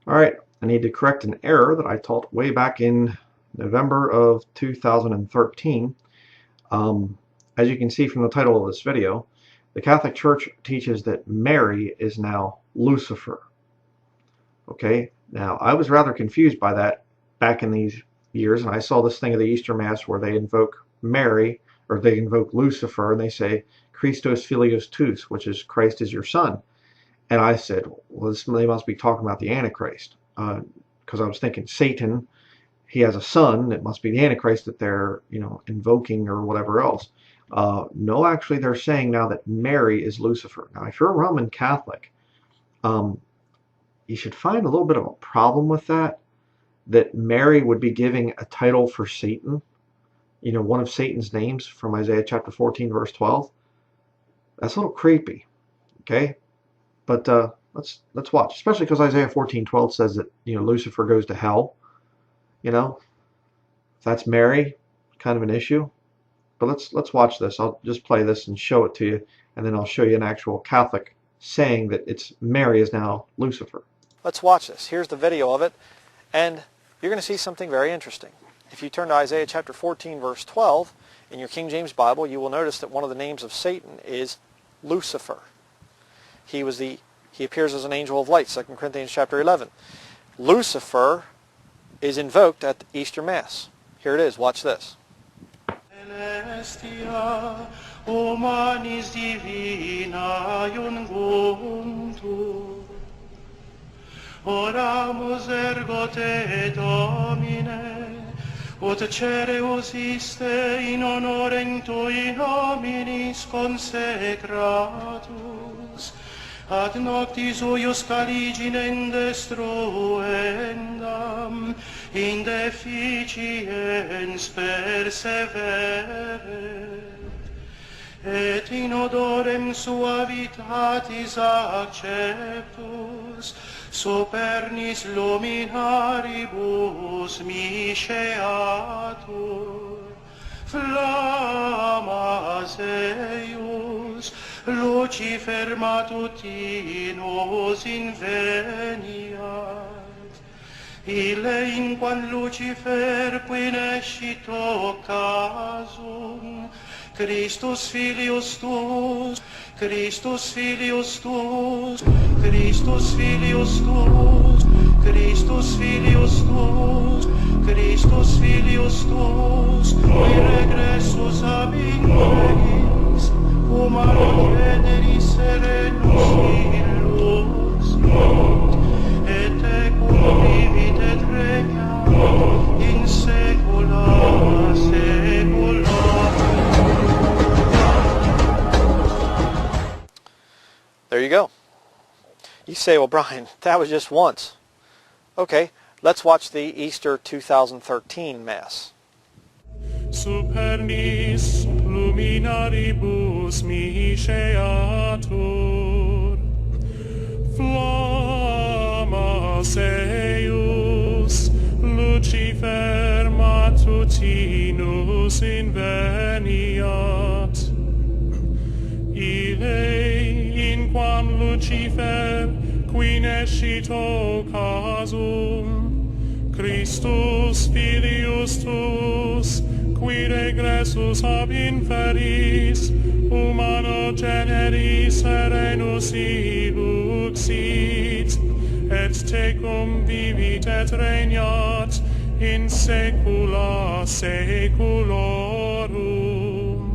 Alright, I need to correct an error that I taught way back in November of 2013. As you can see from the title of this video, the Catholic Church teaches that Mary is now Lucifer. Okay, now I was rather confused by that back in these years, and I saw this thing of the Easter Mass where they invoke Mary, or they invoke Lucifer, and they say, Christos Filius Tuus, which is Christ is your son. And I said, well, they must be talking about the Antichrist. Because I was thinking Satan, he has a son, it must be the Antichrist that they're, invoking or whatever else. No, actually, they're saying now that Mary is Lucifer. Now, if you're a Roman Catholic, you should find a little bit of a problem with that Mary would be giving a title for Satan, one of Satan's names from Isaiah chapter 14, verse 12. That's a little creepy, okay? But let's watch, especially because Isaiah 14:12 says that Lucifer goes to hell. If that's Mary, kind of an issue. But let's watch this. I'll just play this and show it to you, and then I'll show you an actual Catholic saying that it's Mary is now Lucifer. Let's watch this. Here's the video of it, and you're going to see something very interesting. If you turn to Isaiah chapter 14, verse 12 in your King James Bible, you will notice that one of the names of Satan is Lucifer. He appears as an angel of light, 2 Corinthians chapter 11. Lucifer is invoked at the Easter Mass. Here it is. Watch this. Oramus ergo te Domine, ut cereus iste in honorem tui nominis consecratus, ad noctis uius caliginem destruendam, in deficiens perseveret, et in odorem suavitatis acceptus, supernis luminaribus misceatur, flammas eius, Lucifer matutinus inveniat, ille inquam Lucifer qui nescit occasum, Christus filius tuus, Christus filius tuus, Christus filius tuus, Christus filius tuus, Christus filius tuus, qui regressus ab infeliz, humano generis serenus illus, et tecum vivit et regnat in saecula saecula. There you go. You say, well, Brian, that was just once. Okay, let's watch the Easter 2013 Mass. Supernis luminaribus misceatur, flammas eius, Lucifer matutinus inveniat, inquam Lucifer qui nescit occasum, Christus filius tuus, qui regressus ab inferis, humano generis serenus iluxit, et tecum vivit et regnat in saecula saeculorum.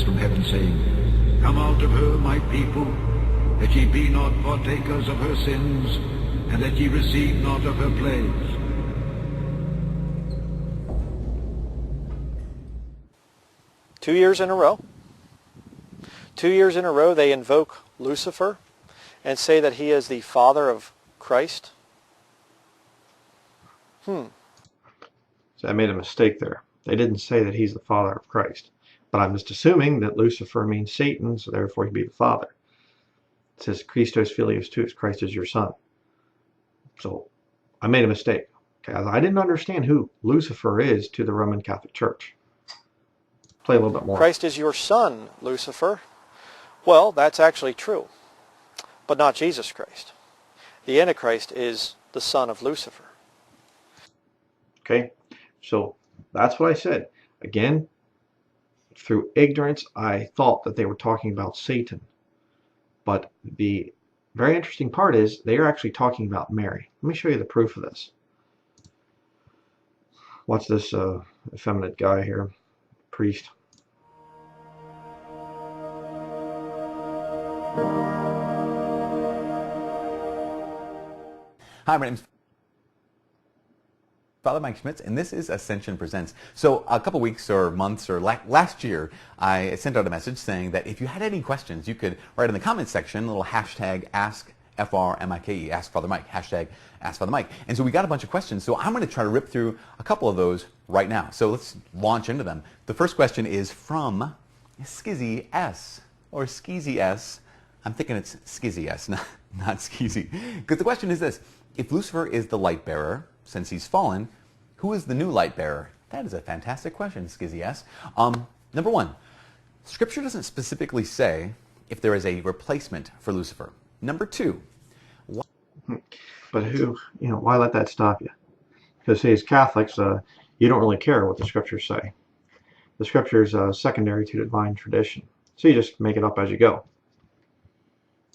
From heaven saying, Come out of her, my people, that ye be not partakers of her sins, and that ye receive not of her plagues. Two years in a row they invoke Lucifer and say that he is the father of Christ. So I made a mistake there. They didn't say that he's the father of Christ. But I'm just assuming that Lucifer means Satan, so therefore he'd be the father. It says Christos Filius Tuus, Christ is your son. So I made a mistake. Okay, I didn't understand who Lucifer is to the Roman Catholic Church. Play a little bit more. Christ is your son, Lucifer. Well, that's actually true, but not Jesus Christ. The Antichrist is the son of Lucifer. Okay, so that's what I said. Again, through ignorance, I thought that they were talking about Satan. But the very interesting part is they are actually talking about Mary. Let me show you the proof of this. Watch this effeminate guy here, priest. Hi, my name's Father Mike Schmitz, and this is Ascension Presents. So a couple weeks or months or last year, I sent out a message saying that if you had any questions, you could write in the comments section a little hashtag AskFRMIKE, Ask Father Mike, hashtag Ask Father Mike. And so we got a bunch of questions, so I'm going to try to rip through a couple of those right now. So let's launch into them. The first question is from Skizzy S, or Skeezy S. I'm thinking it's Skizzy S, not Skeezy. Because the question is this: if Lucifer is the light bearer, since he's fallen, who is the new light bearer? That is a fantastic question, Skizzy S. Number one, Scripture doesn't specifically say if there is a replacement for Lucifer. Number two, but why let that stop you? Because see, as Catholics, you don't really care what the Scriptures say. The Scriptures are secondary to divine tradition, so you just make it up as you go.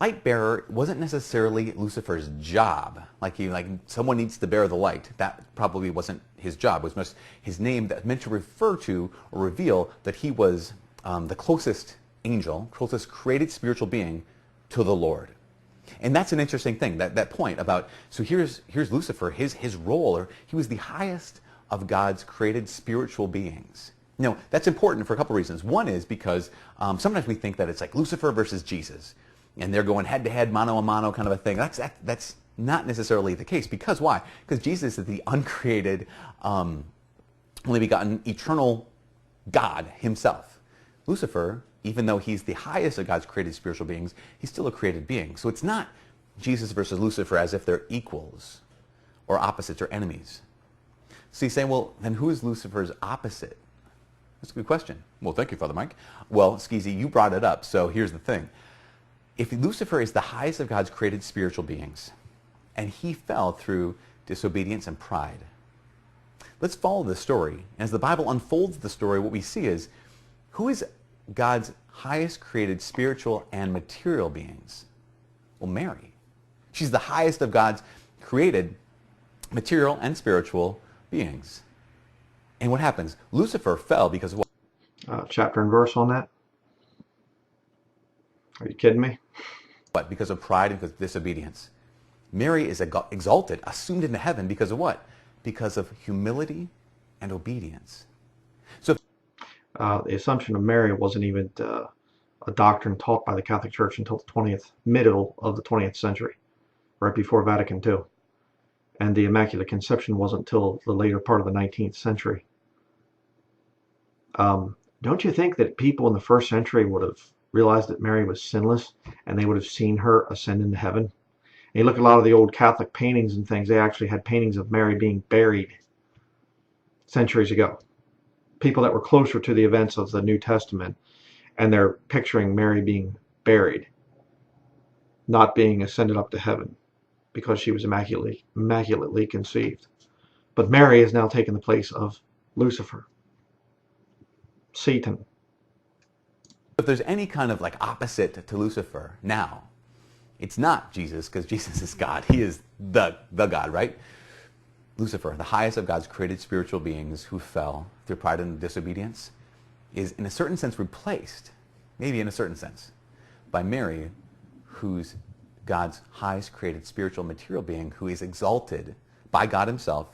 Light bearer wasn't necessarily Lucifer's job. Like someone needs to bear the light. That probably wasn't his job. It was just his name that meant to refer to or reveal that he was the closest angel, closest created spiritual being to the Lord. And that's an interesting thing, that point about, so here's Lucifer, his role, or he was the highest of God's created spiritual beings. That's important for a couple reasons. One is because sometimes we think that it's like Lucifer versus Jesus, and they're going head-to-head, mano-a-mano kind of a thing. That's not necessarily the case. Because why? Because Jesus is the uncreated, only begotten, eternal God himself. Lucifer, even though he's the highest of God's created spiritual beings, he's still a created being. So it's not Jesus versus Lucifer as if they're equals or opposites or enemies. So you say, well, then who is Lucifer's opposite? That's a good question. Well, thank you, Father Mike. Well, Skeezy, you brought it up, so here's the thing. If Lucifer is the highest of God's created spiritual beings, and he fell through disobedience and pride, let's follow the story. As the Bible unfolds the story, what we see is, who is God's highest created spiritual and material beings? Well, Mary. She's the highest of God's created material and spiritual beings. And what happens? Lucifer fell because of what? Chapter and verse on that? Are you kidding me? What? Because of pride and because of disobedience. Mary is exalted, assumed into heaven because of what? Because of humility and obedience. So the Assumption of Mary wasn't even a doctrine taught by the Catholic Church until the middle of the 20th century, right before Vatican II. And the Immaculate Conception wasn't until the later part of the 19th century. Don't you think that people in the first century would have realized that Mary was sinless, and they would have seen her ascend into heaven? And you look at a lot of the old Catholic paintings and things, they actually had paintings of Mary being buried centuries ago. People that were closer to the events of the New Testament, and they're picturing Mary being buried, not being ascended up to heaven, because she was immaculately conceived. But Mary has now taken the place of Lucifer, Satan. if there's any kind of opposite to Lucifer now, it's not Jesus, because Jesus is God. He is the God, right? Lucifer, the highest of God's created spiritual beings who fell through pride and disobedience, is in a certain sense replaced, maybe in a certain sense, by Mary, who's God's highest created spiritual material being, who is exalted by God himself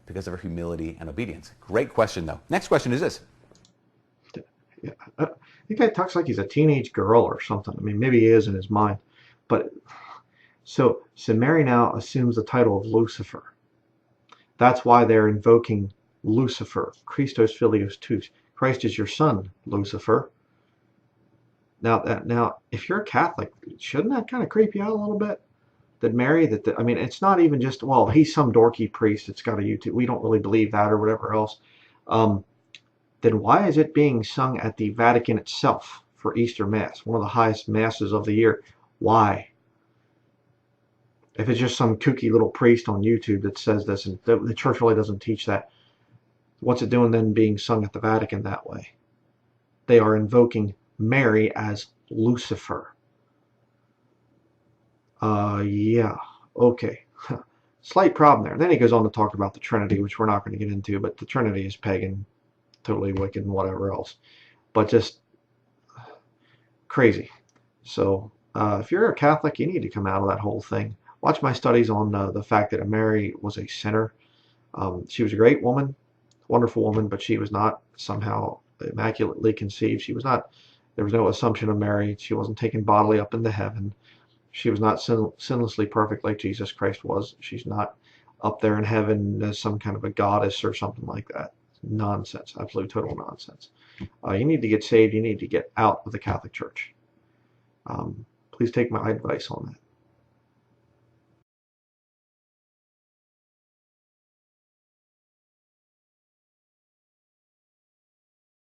because of her humility and obedience. Great question, though. Next question is this. Yeah, the guy talks like he's a teenage girl or something. I mean, maybe he is in his mind. But so Mary now assumes the title of Lucifer. That's why they're invoking Lucifer, Christos Filius Tuus. Christ is your son, Lucifer. Now, if you're a Catholic, shouldn't that kind of creep you out a little bit? That Mary, I mean, it's not even just, well, he's some dorky priest that's got a YouTube. We don't really believe that or whatever else. Then why is it being sung at the Vatican itself for Easter Mass, one of the highest masses of the year? Why? If it's just some kooky little priest on YouTube that says this, and the church really doesn't teach that, what's it doing then being sung at the Vatican that way? They are invoking Mary as Lucifer. Yeah, okay. Slight problem there. Then he goes on to talk about the Trinity, which we're not going to get into, but the Trinity is pagan, totally wicked, and whatever else. But just crazy. So if you're a Catholic, you need to come out of that whole thing. Watch my studies on the fact that Mary was a sinner. She was a great woman, wonderful woman, but she was not somehow immaculately conceived. She was not, there was no assumption of Mary. She wasn't taken bodily up into heaven. She was not sinlessly perfect like Jesus Christ was. She's not up there in heaven as some kind of a goddess or something like that. Nonsense. Absolute total nonsense. You need to get saved. You need to get out of the Catholic Church. Please take my advice on that.